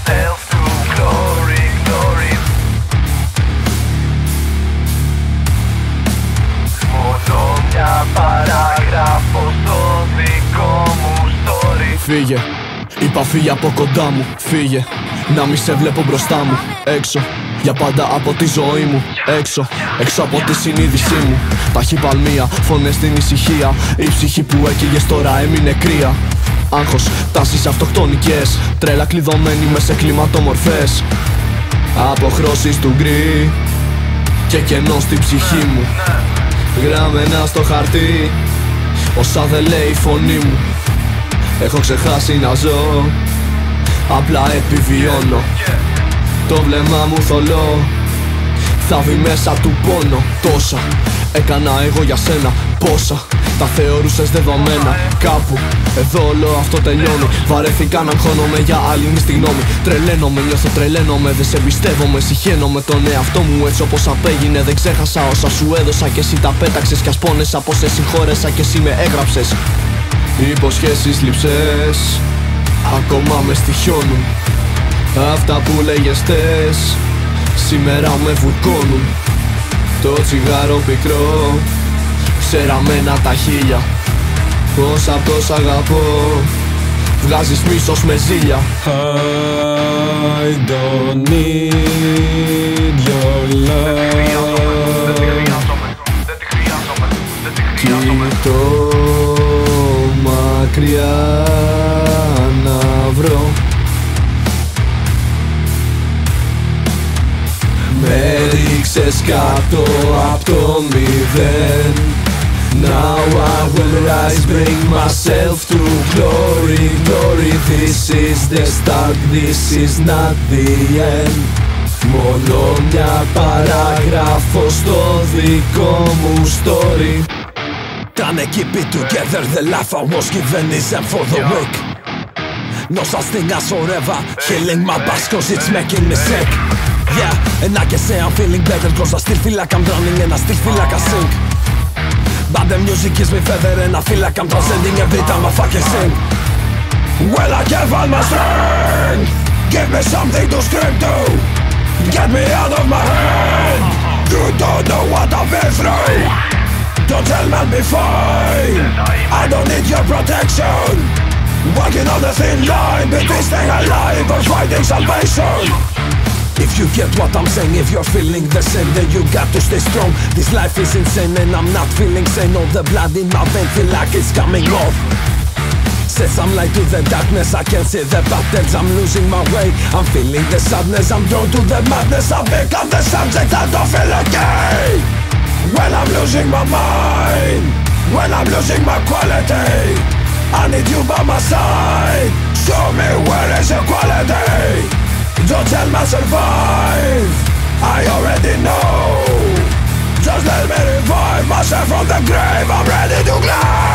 myself to glory, glory. Μόνο μια παράγραφο στο δικό μου story. Φύγε, είπα φύγε από κοντά μου. Φύγε, να μη σε βλέπω μπροστά μου. Έξω, για πάντα από τη ζωή μου. Έξω, έξω από τη συνείδησή μου. Ταχυπαλμία, φωνές στην ησυχία. Η ψυχή που έκαιγες τώρα έμεινε κρύα. Άγχος, τάσεις αυτοκτονικές. Τρέλα κλειδωμένη μες σε κλιματομορφές. Αποχρώσεις του γκρι και κενό στην ψυχή μου. Γραμμένα στο χαρτί όσα δεν λέει η φωνή μου. Έχω ξεχάσει να ζω, απλά επιβιώνω. Το βλέμμα μου θολό θάβει μέσα του πόνο. Τόσα έκανα εγώ για σένα, πόσα τα θεωρούσες δεδομένα. Κάπου εδώ όλο αυτό τελειώνει. Βαρέθηκα να αγχώνομαι για άλλη στη γνώμη. Τρελαίνομαι, νιώθω τρελαίνομαι, δεν σε εμπιστεύομαι. Συχαίνομαι τον εαυτό μου έτσι όπως απέγινε. Δεν ξέχασα όσα σου έδωσα και εσύ τα πέταξες. Κι ας πόνεσα πως σε συγχώρεσα και εσύ με έγραψες. Υποσχέσεις, λήψες, ακόμα με στοιχιώνουν. Αυτά που λέγες θες, σήμερα με βουρκώνουν. Το τσιγάρο πικρό, ξεραμένα τα χείλια. Πώς απ' τόσα αγαπώ, βγάζεις μίσος με ζήλια. I don't need your love. Κοιτώ μακριά να βρω. Με ρίξες κάτω απ' το μηδέν. Now I will rise, bring myself to glory, glory. This is the start, this is not the end. Μόνο μια παράγραφο στο δικό μου story. Trying to keep it together, the life I was given isn't for the weak. No such thing as forever, healing my past cause it's making me sick. Yeah, and I can say I'm feeling better cause I still feel like I'm drowning and I still feel like I sink. But the music gives me feather and I feel like I'm transcending every time I fucking sing. Well, I can't find my strength, give me something to scream to. Get me out of my head, you don't know what I've been through. Don't tell me I'll be fine, I don't need your protection. Walking on the thin line between staying alive or finding salvation. If you get what I'm saying, if you're feeling the same, then you got to stay strong. This life is insane and I'm not feeling sane. All the blood in my veins feel like it's coming off. Set some light to the darkness, I can see the patterns, I'm losing my way. I'm feeling the sadness, I'm drawn to the madness. I've become the subject, I don't feel okay. When I'm losing my mind, when I'm losing my quality, I need you by my side. Show me where is equality. Don't tell me I'll survive, I already know. Just let me revive myself from the grave, I'm ready to glide.